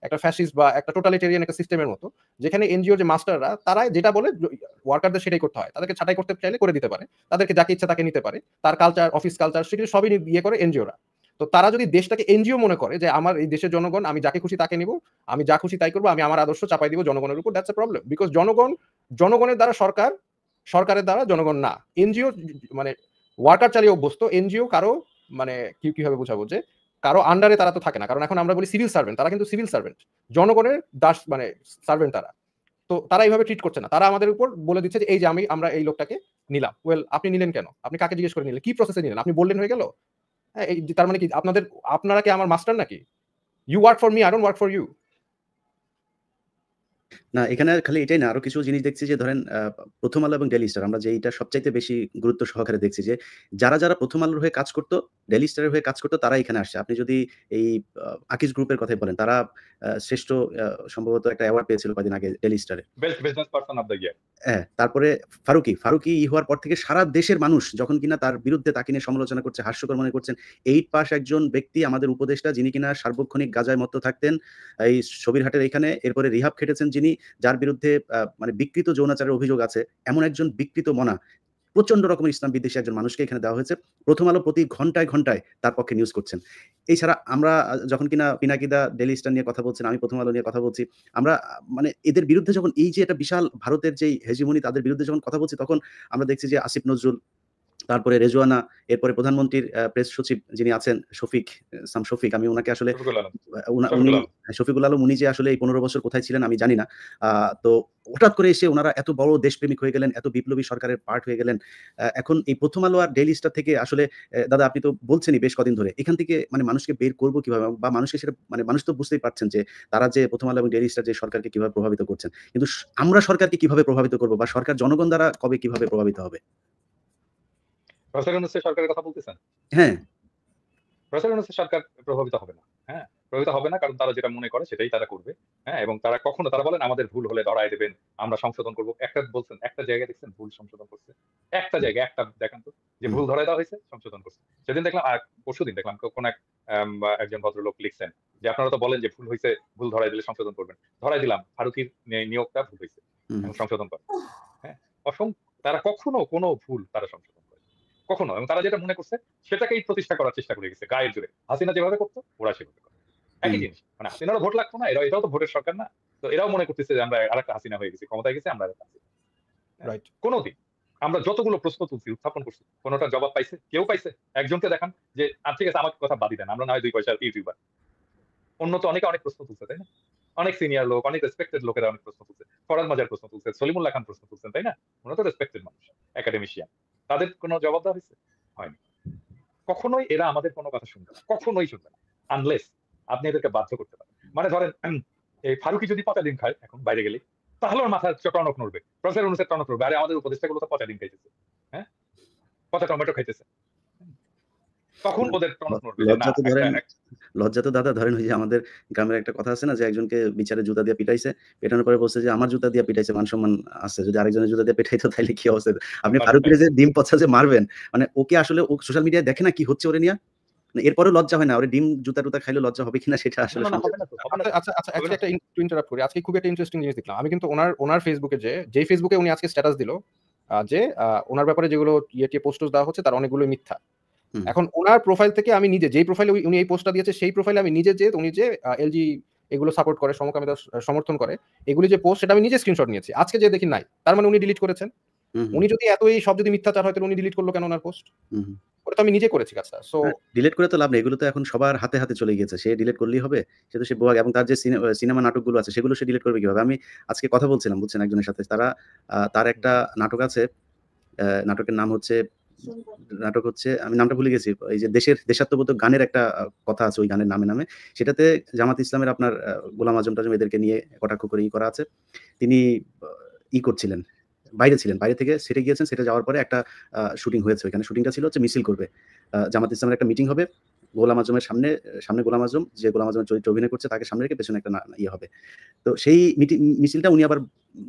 Speaker 6: একটা ফ্যাসিস্ট বা একটা টোটালিটেরিয়ান একটা সিস্টেমের মতো, যেখানে এনজিও যে মাস্টাররা তারা যেটা বলে ওয়ার্কারদের সেটাই করতে হয়, তাদেরকে ছাঁটাই করতে চাইলে করে দিতে পারে, তাদেরকে যাকে ইচ্ছা তাকে নিতে পারে, তার কালচার, অফিস কালচার, সেগুলো সবই ইয়ে করে এনজিওরা। তো তারা যদি দেশটাকে এনজিও মনে করে যে আমার এই দেশের জনগণ, আমি যাকে খুশি তাকে নিব, আমি যা খুশি তাই করবো, আমি আমার আদর্শ চাপাই দিব জনগণের উপর, দ্যাটস এ প্রবলেম। বিকজ জনগণের দ্বারা সরকার, সরকারের দ্বারা জনগণ না। এনজিও মানে ওয়ার্কার চালিয়ে অভ্যস্ত, এনজিও কারো মানে কিভাবে বোঝাবো, যে কারো আন্ডারে তারা তো থাকে না, কারণ এখন আমরা বলি সিভিল সার্ভেন্ট, তারা কিন্তু সিভিল সার্ভেন্ট, জনগণের দাস মানে সার্ভেন্ট তারা। তো তারা এইভাবে ট্রিট করছে না, তারা আমাদের উপর বলে দিচ্ছে যে এই যে আমরা এই লোকটাকে নিলাম। ওয়েল, আপনি নিলেন কেন? আপনি কাকে জিজ্ঞেস করে নিলেন? কি প্রসেসে নিলেন? আপনি বললেন হয়ে গেল? তার মানে কি আপনারা কি আমার মাস্টার নাকি? You work for me, I don't work for you.
Speaker 5: না, এখানে খালি এটাই না, আরো কিছু জিনিস দেখছি যে ধরেন প্রথম আলো এবং ডেইলি স্টার, আমরা যে এটা সবচাইতে বেশি গুরুত্ব সহকারে দেখছি যে যারা প্রথম আলোর হয়ে কাজ করতো, ডেইলি স্টারের হয়ে কাজ করতো, তারা এখানে আসছে। আপনি যদি এই আকিজ গ্রুপের কথাই বলেন, তারা শ্রেষ্ঠ সম্ভবত একটা অ্যাওয়ার্ড পেয়েছিল কদিন আগে ডেইলি স্টারে,
Speaker 3: best business person of the year.
Speaker 5: হ্যাঁ। তারপরে ফারুকি হওয়ার পর থেকে সারা দেশের মানুষ যখন কিনা তার বিরুদ্ধে তাকে নিয়ে সমালোচনা করছে, হাস্যকর মনে করছেন, 8 পাস একজন ব্যক্তি, আমাদের উপদেষ্টা, যিনি কিনা সার্বক্ষণিক গাঁজায় মত্ত থাকতেন এই সবিরহাটের এখানে, এরপরে রিহাব খেটেছেন যিনি, যার বিরুদ্ধে মানে বিকৃত যৌনাচারের অভিযোগ আছে, এমন একজন বিকৃত মনা প্রচন্ড রকমের ইসলাম বিদ্বেষী একজন মানুষকে এখানে দেওয়া হয়েছে। প্রথম আলো প্রতি ঘন্টায় ঘন্টায় তার পক্ষে নিউজ করছেন। এছাড়া আমরা যখন কিনা পিনাকিদা ডেইলি স্টার নিয়ে কথা বলছেন, আমি প্রথম আলো নিয়ে কথা বলছি, আমরা মানে এদের বিরুদ্ধে যখন এই যে একটা বিশাল ভারতের যেই হেজিমনি, তাদের বিরুদ্ধে যখন কথা বলছি, তখন আমরা দেখছি যে আসিফ নজরুল, তারপরে রেজওয়ানা, এরপরে প্রধানমন্ত্রীর প্রেস সচিব যিনি আছেন শফিক, আমি ওনাকে আসলে শফিকুল আলম, উনি যে আসলে এই 15 বছর কোথায় ছিলেন আমি জানি না। তো হঠাৎ করে এসে ওনারা এত বড় দেশপ্রেমিক হয়ে গেলেন, এত বিপ্লবী সরকারের পার্ট হয়ে গেলেন। এখন এই প্রথম আলো আর ডেইলি স্টার থেকে আসলে দাদা আপনি তো বলছেনই বেশ কদিন ধরে, এখান থেকে মানে মানুষকে বের করবো কিভাবে, বা মানুষকে সেটা মানে মানুষ তো বুঝতেই পারছেন যে তারা যে প্রথম আলো এবং ডেইলি স্টার যে সরকারকে কিভাবে প্রভাবিত করছেন, কিন্তু আমরা সরকারকে কিভাবে প্রভাবিত করবো, বা সরকার জনগণ দ্বারা কবে কিভাবে প্রভাবিত হবে?
Speaker 3: সরকারের কথা বলতেছেন?
Speaker 5: হ্যাঁ,
Speaker 3: সরকার প্রভাবিত হবে না। হ্যাঁ, প্রভাবিত হবে না, কারণ তারা যেটা মনে করে সেটাই তারা করবে। হ্যাঁ, এবং তারা কখনো, তারা বলেন আমাদের ভুল হলে ধরায় দেবেন, আমরা সংশোধন করবো। একটা জায়গায় দেখছেন ভুল সংশোধন করছে? একটা জায়গায় একটা দেখান তো যে ভুল ধরায় দেওয়া হয়েছে, সংশোধন করছে। সেদিন দেখলাম, পরশুদিন দেখলাম কোন একজন ভদ্রলোক লিখছেন যে আপনারা তো বলেন যে ভুল হয়েছে, ভুল ধরায় দিলে সংশোধন করবেন। ধরায় দিলাম, ফারুকির নিয়োগটা ভুল হয়েছে এবং সংশোধন করে। হ্যাঁ, তারা কখনো কোনো ভুল তারা সংশোধন করে কখনো, এবং তারা যেটা মনে করছে সেটাকেই প্রতিষ্ঠা করার চেষ্টা করে গেছে গায়ের জোরে। হাসিনা যেভাবে করতো ওরা সেভাবে করে। একই জিনিস, মানে হাসিনারও ভোট লাগতো না, এটাও তো ভোটের সরকার না, তো এরাও মনে করতেছে যে আমরা আরেকটা হাসিনা হয়ে গেছি, ক্ষমতায় গেছে আমরা আরেকটা হাসিনা।
Speaker 6: রাইট।
Speaker 3: কোনোদিন আমরা যতগুলো প্রশ্ন তুলছি, উত্থাপন করছি, কোনোটার জবাব পাইছে? কেউ পাইছে? একজনকে দেখান যে ঠিক আছে আমাকে কথা বাদই দেন, আমরা না হয় 2 পয়সার ইউটিউবার। অন্য তো অনেক প্রশ্ন তুলছে, তাই না? অনেক সিনিয়র লোক, অনেক রেসপেক্টেড লোকেরা অনেক প্রশ্ন তুলছে। ফরাদ মাজার প্রশ্ন তুলছে, সলিমুল্লাহ খান প্রশ্ন তুলছেন, তাই না? ওনারা তো রেসপেক্টেড মানুষ, একাডেমিশিয়ান। তাদের কোনো জবাব দেওয়া হয়েছে? হয়নি। কখনোই এরা আমাদের কোনো কথা শুনবে না, কখনোই শুনবে না, আনলেস আপনি এদেরকে বাধ্য করতে পারেন। মানে ধরেন এই ফারুকি যদি 5 দিন খায় এখন বাইরে গেলে, তাহলে ওর মাথার টনক নড়বে, প্রফেসর অনুসার টনক নড়বে, আরে আমাদের উপদেষ্টাগুলো তো 5 দিন খাইতেছে, হ্যাঁ, 5 টমেটো খাইতেছে, তখন ওদের টনক নড়বে।
Speaker 5: লজ্জা তো দাদা ধরেন, ওই যে আমাদের গ্রামের একটা কথা আছে না, যে একজনকে বিচারে জুতা দিয়ে পিটাইছে, পেটানোর পরে বলছে যে আমার জুতা দিয়ে পিটাইছে, মান সম্মান আছে, যদি আরেকজনের জুতা দিয়ে পিটাইতো তাহলে কি অবস্থা? আপনি ফারুকের যে ডিম পচা যে মারবেন, মানে ওকে আসলে ও সোশ্যাল মিডিয়ায় দেখে না কি হচ্ছে ওরে নিয়ে, এরপরেও লজ্জা হয় না? ওরে ডিম জুতা টুতা খাইলে লজ্জা হবে কিনা সেটা আসলে
Speaker 6: আচ্ছা, একটা ইন্টারাপ্ট করি। আজকে খুব একটা ইন্টারেস্টিং জিনিস দেখলাম আমি, কিন্তু ওনার ফেসবুকে যে ফেসবুকে উনি আজকে স্ট্যাটাস দিল যে ওনার ব্যাপারে যেগুলো পোস্ট দেওয়া হচ্ছে তার অনেকগুলো মিথ্যা। এখন ওনার প্রোফাইল থেকে আমি নিজে, যেই প্রোফাইলে উনি এই পোস্টটা দিয়েছে, সেই প্রোফাইলে আমি নিজে, যে উনি যে এলজি এগুলো সাপোর্ট করে, সমকামিতা সমর্থন করে, এগুলি যে পোস্ট, সেটা আমি নিজে স্ক্রিনশট নিয়েছি। আজকে যে দেখি নাই, তার মানে উনি ডিলিট করেছেন। উনি যদি এত এই সব যদি মিথ্যাচার হয়, তাহলে উনি ডিলিট করলো কেন ওনার পোস্ট? ওটা তো আমি নিজে করেছি কাজটা। সো
Speaker 5: ডিলিট করে তো লাভ নেই, এগুলো তো এখন সবার হাতে হাতে চলে গিয়েছে, সে ডিলিট করলেই হবে? সে তো সে বোয়াগ, এবং তার যে সিনেমা নাটকগুলো আছে সেগুলো সে ডিলিট করবে কিভাবে? আমি আজকে কথা বলছিলাম বুঝছেন একজনের সাথে, তার একটা নাটক আছে, নাটকের নাম হচ্ছে নাটক হচ্ছে, আমি নামটা ভুলে গেছি, এই যে দেশাত্মবোধক গানের একটা কথা আছে ওই গানের নামে, সেটাতে জামাত ইসলামের আপনার গোলাম আজম টাজম এদেরকে নিয়ে কটাক্ষ করে করা আছে। তিনি করছিলেন, বাইরে ছিলেন, বাইরে থেকে সেটে গিয়েছেন, সেটে যাওয়ার পরে একটা শুটিং হয়েছে, ওইখানে শুটিংটা ছিল হচ্ছে মিছিল করবে, জামাত ইসলামের একটা মিটিং হবে, গোলাম আজমের সামনে গোলাম আজম, যে গোলাম আজমের চরিত্রে অভিনয় করছে তাকে সামনে রেখে পেছনে একটা ইয়ে হবে। তো সেই মিছিলটা উনি আবার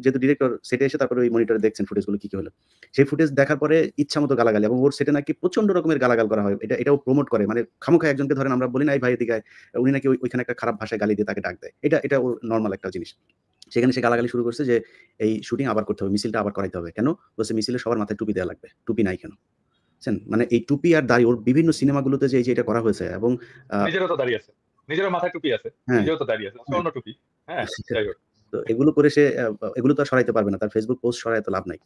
Speaker 5: যেহেতু ডিরেক্টর সেটে এসে তারপরে ওই মনিটরে দেখছেন ফুটেজগুলো কি হলো, সেই ফুটেজ দেখার পরে ইচ্ছা মতো গালাগালি, এবং ওর সেটে নাকি প্রচন্ড রকমের গালাগাল করা হয়, এটাও প্রমোট করে, মানে খামোখা একজনকে ধরেন আমরা বলি না এই ভাই এদিকে আয়, উনি নাকি ওইখানে একটা খারাপ ভাষায় গালি দিয়ে তাকে ডাক দেয়, এটা ওর নর্মাল একটা জিনিস। সেখানে সে গালাগালি শুরু করছে যে এই শুটিং আবার করতে হবে, মিছিলটা আবার করাইতে হবে। কেন বলছে মিছিলে সবার মাথায় টুপি দেওয়া লাগবে, টুপি নাই কেন? মানে এই টুপি আর দাড়ি ওর বিভিন্ন সিনেমাগুলোতে যে এটা করা হয়েছে, এবং
Speaker 3: নিজেরও তো দাঁড়িয়ে আছে, নিজেরও মাথায় টুপি আছে,
Speaker 5: হ্যাঁ
Speaker 3: নিজেও তো দাঁড়িয়ে আছে, অন্য টুপি। হ্যাঁ, যাই হোক।
Speaker 5: তো এগুলো করে সে এগুলো তো আর সরাইতে পারবে না, তার ফেসবুক পোস্ট সরাই তো লাভ নাই।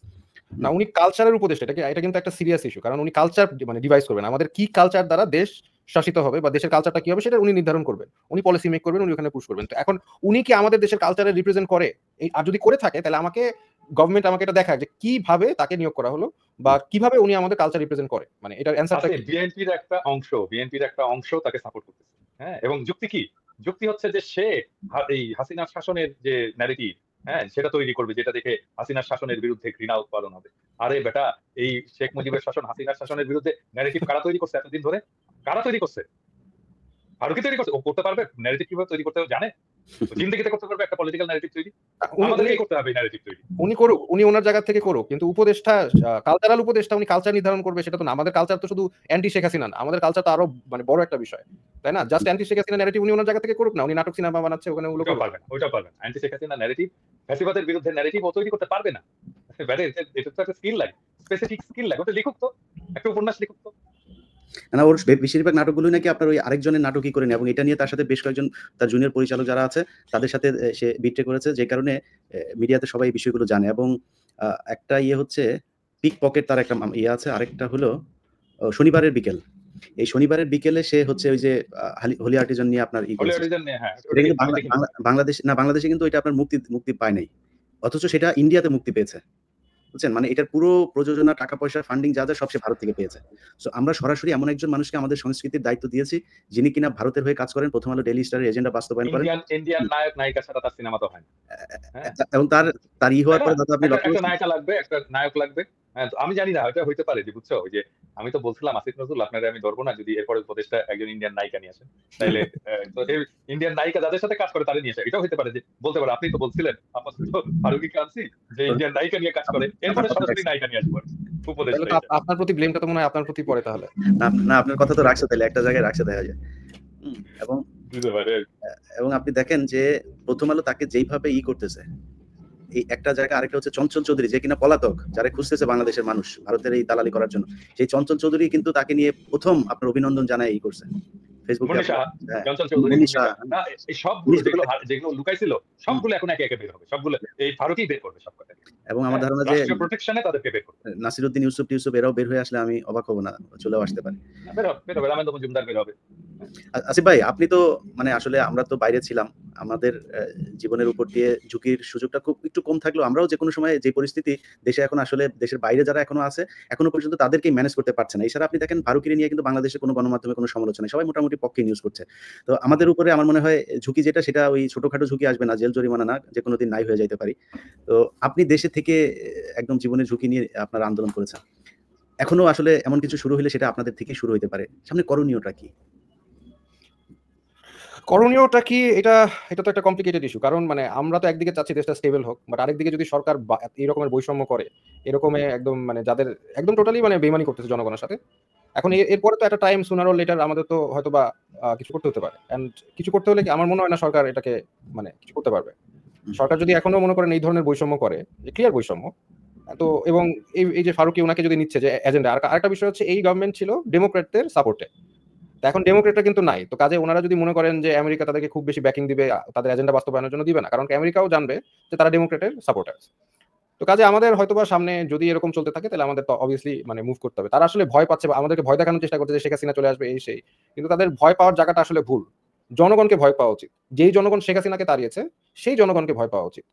Speaker 6: না, উনি কালচারের উপদেষ্টা, এটা কিন্তু একটা সিরিয়াস ইস্যু, কারণ উনি কালচার মানে ডিভাইস করবেন, আমাদের কি কালচার দ্বারা দেশ শাসিত হবে বা দেশের কালচারটা কি হবে সেটা উনি নির্ধারণ করবেন, উনি পলিসি মেক করবেন, উনি ওখানে পুশ করবেন। তো এখন উনি কি আমাদের দেশের কালচারের রিপ্রেজেন্ট করে? আর যদি করে থাকে তাহলে গভর্নমেন্ট আমাকে এটা দেখায় যে কিভাবে তাকে নিয়োগ করা হলো বা কিভাবে উনি আমাদের কালচার রিপ্রেজেন্ট করে, মানে এটার অ্যানসারটা কি?
Speaker 3: বিএনপির একটা অংশ তাকে সাপোর্ট করতেছে। হ্যাঁ, এবং যুক্তি হচ্ছে যে সে এই হাসিনার শাসনের যে ন্যারেটিভ, হ্যাঁ, সেটা তৈরি করবে, যেটা দেখে হাসিনার শাসনের বিরুদ্ধে ঘৃণা উৎপাদন হবে। আরে বেটা, এই শেখ মুজিবের শাসন, হাসিনার শাসনের বিরুদ্ধে ন্যারেটিভ কারা তৈরি করছে এতদিন ধরে? কারা তৈরি করছে? ফারুকি তৈরি করছে। ও করতে পারবে ন্যারেটিভ কিভাবে তৈরি করতে জানে? জিন্দেগিতে করতে পারবে একটা পলিটিক্যাল ন্যারেটিভ তৈরি? আমাদেরকে করতে হবে ন্যারেটিভ তৈরি।
Speaker 6: উনি ওনার জায়গা থেকে করুক, কিন্তু উপদেষ্টা, কালচারাল উপদেষ্টা, উনি কালচার নির্ধারণ করবে সেটা তো না। আমাদের কালচার তো শুধু অ্যান্টি শেখ হাসিনা না, আমাদের কালচার তো আরো মানে বড় একটা বিষয়, তাই না? Just anti Sheikh Hasina narrative উনি ওনার জায়গা থেকে করুক না, উনি নাটক সিনেমা বানাচ্ছে ওখানে, ওগুলো
Speaker 3: পারবে না, ওইটা পারবে না। অ্যান্টি শেখ হাসিনা ন্যারেটিভ, ফ্যাসিবাদের বিরুদ্ধে ন্যারেটিভ ও তৈরি করতে পারবে না। এটা তো একটা স্কিল লাগে, স্পেসিফিক স্কিল লাগে। ওটা লিখুক তো, একটা উপন্যাস লিখুক তো।
Speaker 5: না, ওর বেশিরভাগ নাটকগুলোই নাকি আপনার ওই আরেকজনের নাটকই করে নেয়, এবং এটা নিয়ে তার সাথে বেশ কয়েকজন তার জুনিয়র পরিচালক যারা আছে তাদের সাথে সে বিট্রে করেছে, যে কারণে মিডিয়াতে সবাই এই বিষয়গুলো জানে। এবং একটা হচ্ছে পিক পকেট, তার একটা আছে, আরেকটা হলো শনিবারের বিকেল। এই শনিবারের বিকেলে সে হচ্ছে ওই যে হোলি আর্টিজান নিয়ে আপনার বাংলাদেশে কিন্তু এটা আপনার মুক্তি পায় নাই, অথচ সেটা ইন্ডিয়াতে মুক্তি পেয়েছে, বুঝছেন? মানে এটার পুরো প্রযোজনা, টাকা পয়সা, ফান্ডিং যা সব সে ভারত থেকে পেয়েছে। সো আমরা সরাসরি এমন একজন মানুষকে আমাদের সংস্কৃতির দায়িত্ব দিয়েছি, যিনি কিনা ভারতের হয়ে কাজ করেন, প্রথম আলো ডেইলি স্টারের এজেন্ডা বাস্তবায়ন করেন।
Speaker 3: ইন্ডিয়ান নায়ক নায়িকা ছাড়া তার সিনেমা তো হয় না।
Speaker 5: এবং তার হওয়ার পরে আপনি
Speaker 3: একটা নায়িকা লাগবে, একটা নায়ক লাগবে। হ্যাঁ, আমি জানি না, এটা হইতে পারে যে, বুঝছো, ওই যে আমি তো বলছিলাম আসিফ নজরুল, আপনারা আমি ধরবো না যদি এরপরে উপদেষ্টা একজন ইন্ডিয়ান নায়িকা নিয়ে আসেন, তাইলে ইন্ডিয়ান নায়িকা যাদের সাথে কাজ করে তাদের নিয়ে আসে। এটাও হতে পারে যে, বলতে পারে আপনি তো বলছিলেন আপাতত ফারুকি কানসি যে ইন্ডিয়ান নায়িকা নিয়ে কাজ করে, এরপরে সরাসরি নায়িকা নিয়ে আসবো উপদেষ্টা।
Speaker 6: আপনার প্রতি ব্লেমটা তো মনে হয় আপনার প্রতি পড়ে তাহলে।
Speaker 5: না, আপনার কথা তো রাখছে, তাহলে একটা জায়গায় রাখছে দেখা যায়। এবং আপনি দেখেন যে প্রথম আলো তাকে যেইভাবে করতেছে, এই একটা জায়গা, আরেকটা হচ্ছে চঞ্চল চৌধুরী, যে কিনা পলাতক, যারা খুঁজতেছে বাংলাদেশের মানুষ ভারতের এই দালালি করার জন্য, সেই চঞ্চল চৌধুরী কিন্তু তাকে নিয়ে প্রথম আপনার অভিনন্দন জানায় করছে ফেসবুকে।
Speaker 3: যেগুলো লুকাইছিল সবগুলো এখন একে একে বের হবে, সবগুলো এই ফারুকই বের করবে সব কথা।
Speaker 5: এবং আমার ধারণা যে
Speaker 3: প্রোটেকশনে তাদেরকে বের করবে।
Speaker 5: নাসিরউদ্দিন ইউসুফ এরাও বের হয়ে আসলে আমি অবাক হব না, চলেও আসতে পারে।
Speaker 3: বের হবে, রামেন্দ্র মজুমদার বের হবে।
Speaker 5: আসিফ ভাই, আপনি তো মানে আসলে আমরা তো বাইরে ছিলাম, আমাদের জীবনের উপর দিয়ে ঝুঁকির সুযোগটা একটু কম থাকলেও আমরাও যে কোনো সময় যে পরিস্থিতি দেশে এখন, আসলে দেশের বাইরে যারা এখনো আছে এখনো পর্যন্ত তাদেরকেই ম্যানেজ করতে পারছে না। এছাড়া আপনি দেখেন ফারুকিরে নিয়ে কিন্তু বাংলাদেশে কোনো গণমাধ্যমে কোনো সমালোচনা, সবাই মোটামুটি পক্ষে নিউজ করছে। তো আমাদের উপরে আমার মনে হয় ঝুঁকি সেটা ওই ছোটখাটো ঝুঁকি আসবে না, জেল জরিমানা না, যে কোনো দিন নাই হয়ে যাইতে পারি। তো আপনি দেশে থেকে একদম জীবনের ঝুঁকি নিয়ে আপনারা আন্দোলন করেছেন, এখনো আসলে এমন কিছু শুরু হলে সেটা আপনাদের থেকে শুরু হতে পারে, সামনে করণীয়টা কি?
Speaker 6: করণীয়টা কি, এটা তো একটা কমপ্লিকেটেড ইস্যু, কারণ মানে আমরা তো একদিকে চাচ্ছি দেশটা স্টেবল হোক, বাট আরেকদিকে যদি সরকার এই রকমের বৈষম্য করে, এরকম একদম মানে যাদের একদম টোটালি মানে বেইমানি করতেছে জনগণের সাথে, এখন এরপরে তো একটা টাইম সুনার অর লেটার আমাদের তো হয়তো বা কিছু করতে হতে পারে। এন্ড কিছু করতে হলে কি আমার মনে হয় না সরকার এটাকে মানে কিছু করতে পারবে। সরকার যদি এখনো মনে করেন এই ধরনের বৈষম্য করে, ক্লিয়ার বৈষম্য, তো এবং এই যে ফারুকি ওনাকে যদি নিচ্ছে যে এজেন্ডা, আরেকটা বিষয় হচ্ছে এই গভর্নমেন্ট ছিল ডেমোক্রেটদের সাপোর্টে, এখন ডেমোক্রেটরা কিন্তু নাই। তো কাজে ওনারা যদি মনে করেন যে আমেরিকা তাদেরকে খুব বেশি ব্যাকিং দিবে, তাদের এজেন্ডা বাস্তবায়নের জন্য দিবে না, কারণ আমেরিকাও জানবে যে তারা ডেমোক্রেটের সাপোর্টার। তো কাজে আমাদের হয়তোবা সামনে যদি এরকম চলতে থাকে তাহলে আমাদের তো অবভিয়াসলি মানে মুভ করতে হবে। তারা আসলে ভয় পাচ্ছে, আমাদেরকে ভয় দেখানোর চেষ্টা করছে যে শেখ হাসিনা চলে আসবে এই সেই, কিন্তু তাদের ভয় পাওয়ার জায়গাটা আসলে ভুল। জনগণকে ভয় পাওয়া উচিত, যেই জনগণ শেখ হাসিনাকে তাড়িয়েছে সেই জনগণকে ভয় পাওয়া উচিত।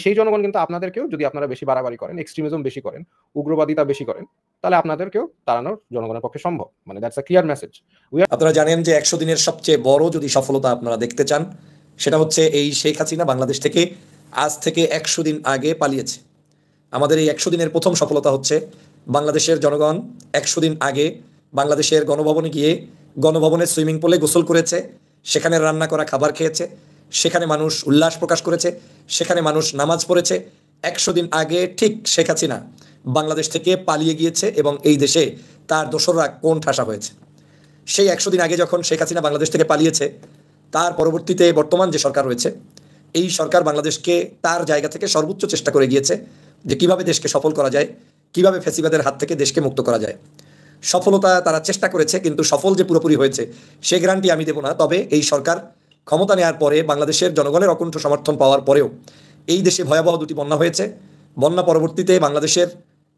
Speaker 6: সেই জনগণ কিন্তু আপনাদেরকেও, যদি আপনারা বেশি বাড়াবাড়ি করেন, এক্সট্রিমিজম বেশি করেন, উগ্রবাদিতা বেশি করেন, তাহলে আপনাদেরকেও তাড়ানো জনগণের পক্ষে সম্ভব। মানে দ্যাটস আ ক্লিয়ার মেসেজ।
Speaker 2: আপনারা জানেন যে 100 দিনের সবচেয়ে বড় যদি সফলতা আপনারা দেখতে চান, সেটা হচ্ছে এই শেখ হাসিনা বাংলাদেশ থেকে আজ থেকে 100 দিন আগে পালিয়েছে। আমাদের এই 100 দিনের প্রথম সফলতা হচ্ছে বাংলাদেশের জনগণ 100 দিন আগে বাংলাদেশের গণভবনে গিয়ে গণভবনের সুইমিং পুলে গোসল করেছে, সেখানে রান্না করা খাবার খেয়েছে, সেখানে মানুষ উল্লাস প্রকাশ করেছে, সেখানে মানুষ নামাজ পড়েছে। 100 দিন আগে ঠিক শেখ হাসিনা বাংলাদেশ থেকে পালিয়ে গিয়েছে এবং এই দেশে তার দোসররা কোণ ঠাসা হয়েছে। সেই 100 দিন আগে যখন শেখ হাসিনা বাংলাদেশ থেকে পালিয়েছে, তার পরবর্তীতে বর্তমান যে সরকার রয়েছে, এই সরকার বাংলাদেশকে তার জায়গা থেকে সর্বোচ্চ চেষ্টা করে গিয়েছে যে কিভাবে দেশকে সফল করা যায়, কিভাবে ফ্যাসিবাদের হাত থেকে দেশকে মুক্ত করা যায়। সফলতা তারা চেষ্টা করেছে, কিন্তু সফল যে পুরোপুরি হয়েছে সে গ্যারান্টি আমি দেব না। তবে এই সরকার ক্ষমতা নেওয়ার পরে বাংলাদেশের জনগণের অকুণ্ঠ সমর্থন পাওয়ার পরেও এই দেশে ভয়াবহ দুটি বন্যা হয়েছে। বন্যা পরবর্তীতে বাংলাদেশের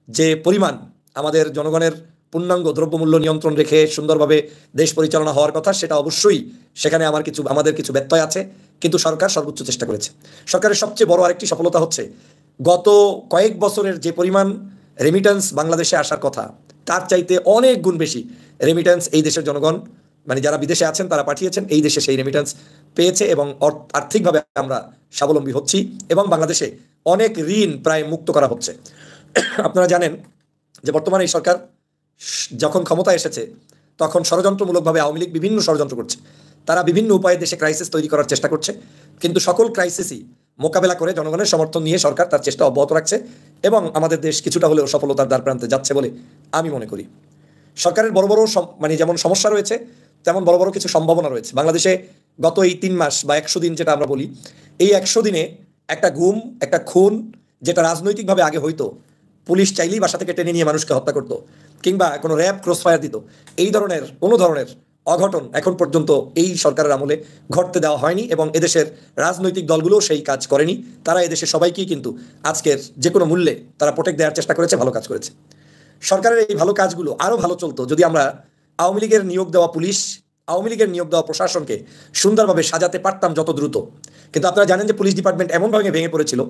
Speaker 2: যে পরিমাণ আমাদের জনগণের পূর্ণাঙ্গ দ্রব্যমূল্য নিয়ন্ত্রণ রেখে সুন্দরভাবে দেশ পরিচালনা হওয়ার কথা, সেটা অবশ্যই সেখানে আমাদের কিছু ব্যত্যয় আছে, কিন্তু সরকার সর্বোচ্চ চেষ্টা করেছে। সরকারের সবচেয়ে বড় আরেকটি সফলতা হচ্ছে গত কয়েক বছরের যে পরিমাণ রেমিটেন্স বাংলাদেশে আসার কথা, তার চাইতে অনেক গুণ বেশি রেমিটেন্স এই দেশের জনগণ, মানে যারা বিদেশে আছেন তারা পাঠিয়েছেন, এই দেশে সেই রেমিটেন্স পেয়েছে এবং আর্থিকভাবে আমরা স্বাবলম্বী হচ্ছি এবং বাংলাদেশে অনেক ঋণ প্রায় মুক্ত করা হচ্ছে। আপনারা জানেন যে বর্তমানে এই সরকার যখন ক্ষমতা এসেছে তখন ষড়যন্ত্রমূলকভাবে আওয়ামী লীগ বিভিন্ন ষড়যন্ত্র করছে। তারা বিভিন্ন উপায়ে দেশে ক্রাইসিস তৈরি করার চেষ্টা করছে, কিন্তু সকল ক্রাইসিসই মোকাবেলা করে জনগণের সমর্থন নিয়ে সরকার তার চেষ্টা অব্যাহত রাখছে এবং আমাদের দেশ কিছুটা হলেও সফলতার দ্বার প্রান্তে যাচ্ছে বলে আমি মনে করি। সরকারের বড় বড় মানে যেমন সমস্যা রয়েছে, তেমন বড় বড় কিছু সম্ভাবনা রয়েছে। বাংলাদেশে গত এই 3 মাস বা 100 দিন যেটা আমরা বলি, এই 100 দিনে একটা গুম, একটা খুন, যেটা রাজনৈতিকভাবে আগে হইতো, পুলিশ চাইলেই বাসা থেকে টেনে নিয়ে মানুষকে হত্যা করতো কিংবা কোনো র্যাব ক্রসফায়ার দিত, এই ধরনের কোনো ধরনের অঘটন এখন পর্যন্ত এই সরকারের আমলে ঘটতে দেওয়া হয়নি এবং এদেশের রাজনৈতিক দলগুলোও সেই কাজ করেনি। তারা এদেশের সবাইকেই কিন্তু আজকের যে কোনো মূল্যে তারা প্রোটেক্ট দেওয়ার চেষ্টা করেছে, ভালো কাজ করেছে। সরকারের এই ভালো কাজগুলো আরও ভালো চলতো যদি আমরা আওয়ামী লীগের নিয়োগ দেওয়া পুলিশ, আওয়ামী লীগের নিয়োগ দেওয়া প্রশাসনকে সুন্দরভাবে সাজাতে পারতাম যত দ্রুত। কিন্তু আপনারা জানেন যে পুলিশ ডিপার্টমেন্ট এমনভাবে ভেঙে পড়েছিল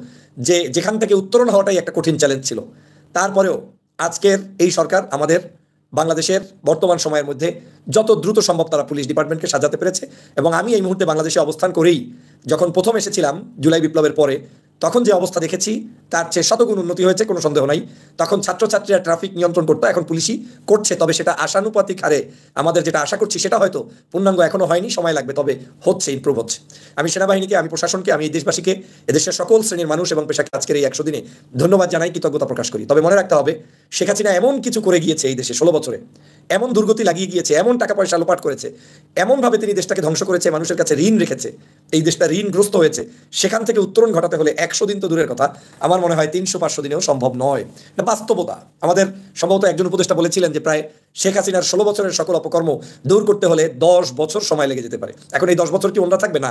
Speaker 2: যে যেখান থেকে উত্তরণ হওয়াটাই একটা কঠিন চ্যালেঞ্জ ছিল। তারপরেও আজকের এই সরকার আমাদের বাংলাদেশের বর্তমান সময়ের মধ্যে যত দ্রুত সম্ভব তারা পুলিশ ডিপার্টমেন্টকে সাজাতে পেরেছে এবং আমি এই মুহূর্তে বাংলাদেশে অবস্থান করেই যখন প্রথম এসেছিলাম জুলাই বিপ্লবের পরে, তখন যে অবস্থা দেখেছি তার চেয়ে শতগুণ উন্নতি হয়েছে, কোনো সন্দেহ নাই। তখন ছাত্রছাত্রীরা ট্রাফিক নিয়ন্ত্রণ করতো, এখন পুলিশই করছে। তবে সেটা আশানুপাতিক হারে আমাদের যেটা আশা করছি সেটা হয়তো পূর্ণাঙ্গ এখনো হয়নি, সময় লাগবে, তবে হচ্ছে, ইমপ্রুভ হচ্ছে। আমি সেনাবাহিনীকে, আমি প্রশাসনকে, আমি এই দেশবাসীকে, এদেশের সকল শ্রেণীর মানুষ এবং পেশাকে আজকের এই 100 দিনে ধন্যবাদ জানাই, কৃতজ্ঞতা প্রকাশ করি। তবে মনে রাখতে হবে, শেখ হাসিনা এমন কিছু করে গিয়েছে এই দেশে 16 বছরে, এমন দুর্গতি লাগিয়ে গিয়েছে, এমন টাকা পয়সা লোপাট করেছে, এমনভাবে তিনি দেশটাকে ধ্বংস করেছে, মানুষের কাছে ঋণ রেখেছে, এই দেশটা ঋণগ্রস্ত হয়েছে। সেখান থেকে উত্তরণ ঘটাতে হলে 100 দিন তো দূরের কথা, আমার মনে হয় 300-500 দিনেও সম্ভব নয়। এটা বাস্তবতা। আমাদের সম্ভবত একজন উপদেষ্টা বলেছিলেন যে প্রায় শেখ হাসিনার 16 বছরের সকল অপকর্ম দূর করতে হলে 10 বছর সময় লেগে যেতে পারে। এখন এই 10 বছর কি ওনরা থাকবে? না,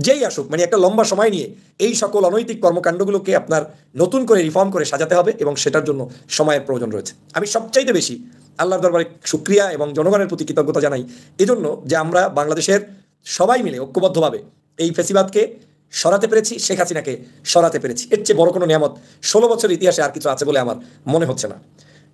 Speaker 2: যেই আসুক, মানে একটা লম্বা সময় নিয়ে এই সকল অনৈতিক কর্মকাণ্ডগুলোকে আপনার নতুন করে রিফর্ম করে সাজাতে হবে এবং সেটার জন্য সময়ের প্রয়োজন রয়েছে। আমি সবচাইতে বেশি আল্লাহর দরবারে শুকরিয়া এবং জনগণের প্রতি কৃতজ্ঞতা জানাই এজন্য যে আমরা বাংলাদেশের সবাই মিলে ঐক্যবদ্ধভাবে এই ফ্যাসিবাদকে সরাতে পেরেছি, শেখ হাসিনাকে সরাতে পেরেছি। এর চেয়ে বড় কোনো নিয়ামত 16 বছরের ইতিহাসে আর কিছু আছে বলে আমার মনে হচ্ছে না।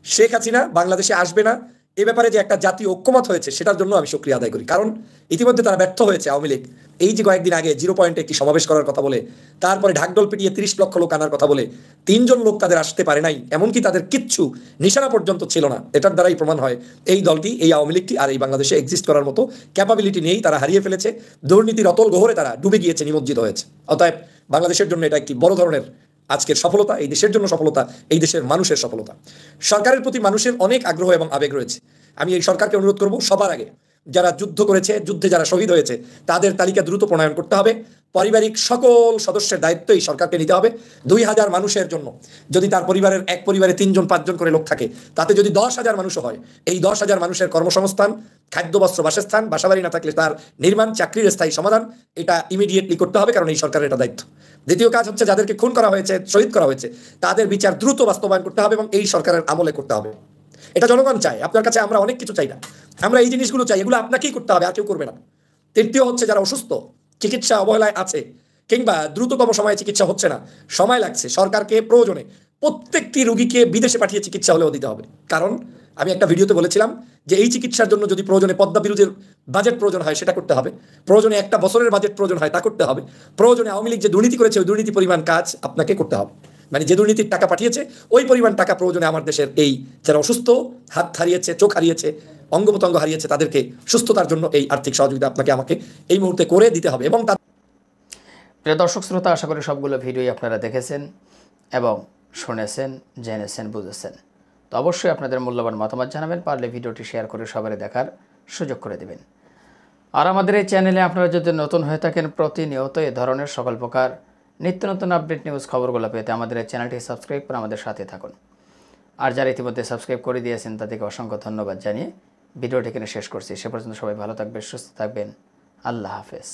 Speaker 2: শেখ হাসিনা বাংলাদেশে আসবে না এ ব্যাপারে যে একটা জাতীয় ঐক্যমত হয়েছে সেটার জন্য আমি শুকরিয়া আদায় করি, কারণ ইতিমধ্যে তারা ব্যর্থ হয়েছে। আওয়ামী লীগ এই যে কয়েকদিন আগে 0 পয়েন্টে একটি সমাবেশ করার কথা বলে, তারপরে ঢাকঢোল পিটিয়ে 30 লক্ষ লোক আনার কথা বলে 3 জন লোক তাদের আসতে পারে নাই, এমনকি তাদের কিচ্ছু নিশানা পর্যন্ত ছিল না। এটার দ্বারাই প্রমাণ হয় এই দলটি, এই আওয়ামী লীগটি আর এই বাংলাদেশে এক্সিস্ট করার মতো ক্যাপাবিলিটি নিয়েই তারা হারিয়ে ফেলেছে। দুর্নীতির অতল গহরে তারা ডুবে গিয়েছে, নিমজ্জিত হয়েছে। অতএব বাংলাদেশের জন্য এটা একটি বড় ধরনের আজকের সফলতা, এই দেশের জন্য সফলতা, এই দেশের মানুষের সফলতা। সরকারের প্রতি মানুষের অনেক আগ্রহ এবং আবেগ রয়েছে। আমি এই সরকারকে অনুরোধ করব, সবার আগে যারা যুদ্ধ করেছে, যুদ্ধে যারা শহীদ হয়েছে তাদের তালিকা দ্রুত প্রণয়ন করতে হবে। পারিবারিক সকল সদস্যের দায়িত্ব এই সরকারকে নিতে হবে। 2000 মানুষের জন্য যদি তার পরিবারের এক পরিবারে 3 জন 5 জন করে লোক থাকে, তাতে যদি 10,000 মানুষও হয়, এই 10,000 মানুষের কর্মসংস্থান, খাদ্য, বস্ত্র, বাসস্থান, বাসাবাড়ি না থাকলে তার নির্মাণ, চাকরির স্থায়ী সমাধান, এটা ইমিডিয়েটলি করতে হবে, কারণ এই সরকারের এটা দায়িত্ব। দ্বিতীয় কাজ হচ্ছে যাদেরকে খুন করা হয়েছে, শহীদ করা হয়েছে, তাদের বিচার দ্রুত বাস্তবায়ন করতে হবে এবং এই সরকারের আমলে করতে হবে। এটা জনগণ চায়, আপনার কাছে আমরা অনেক কিছু চাই না, আমরা এই জিনিসগুলো চাই, এগুলো আপনাকেই করতে হবে, আর কেউ করবে না। তৃতীয় হচ্ছে যারা অসুস্থ, চিকিৎসা অবহেলায় আছে, কিংবা দ্রুততম সময়ে চিকিৎসা হচ্ছে না, সময় লাগছে, সরকারকে প্রয়োজনে প্রত্যেকটি রোগীকে বিদেশে পাঠিয়ে চিকিৎসা হলেও দিতে হবে। কারণ আমি একটা ভিডিওতে বলেছিলাম যে এই চিকিৎসার জন্য যদি প্রয়োজনে পদ্মা বিরোধের বাজেট প্রয়োজন হয় সেটা করতে হবে, প্রয়োজনে একটা বছরের বাজেট প্রয়োজন হয় তা করতে হবে, প্রয়োজনে আওয়ামী লীগ যে দুর্নীতি করেছে ওই দুর্নীতি পরিমাণ কাজ আপনাকে করতে হবে। মানে যে দুর্নীতির টাকা পাঠিয়েছে ওই পরিমাণ টাকা প্রয়োজনে আমার দেশের এই যারা অসুস্থ, হাত হারিয়েছে, চোখ হারিয়েছে, অঙ্গ প্রত্যঙ্গ হারিয়েছে, তাদেরকে সুস্থতার জন্য এই আর্থিক সহযোগিতা আপনাকে আমাকে এই মুহূর্তে করে দিতে হবে। এবং
Speaker 4: প্রিয় দর্শক শ্রোতা, আশা করি সবগুলো ভিডিওই আপনারা দেখেছেন এবং শুনেছেন, জেনেছেন, বুঝেছেন। তো অবশ্যই আপনাদের মূল্যবান মতামত জানাবেন, পারলে ভিডিওটি শেয়ার করে সবাই দেখার সুযোগ করে দেবেন। আর আমাদের এই চ্যানেলে আপনারা যদি নতুন হয়ে থাকেন, প্রতিনিয়ত এ ধরনের সকল প্রকার নিত্য নতুন আপডেট নিউজ খবরগুলো পেতে আমাদের এই চ্যানেলটি সাবস্ক্রাইব করে আমাদের সাথে থাকুন। আর যারা ইতিমধ্যে সাবস্ক্রাইব করে দিয়েছেন তাদেরকে অসংখ্য ধন্যবাদ জানিয়ে ভিডিওটি এখানে শেষ করছি। সে পর্যন্ত সবাই ভালো থাকবেন, সুস্থ থাকবেন। আল্লাহ হাফেজ।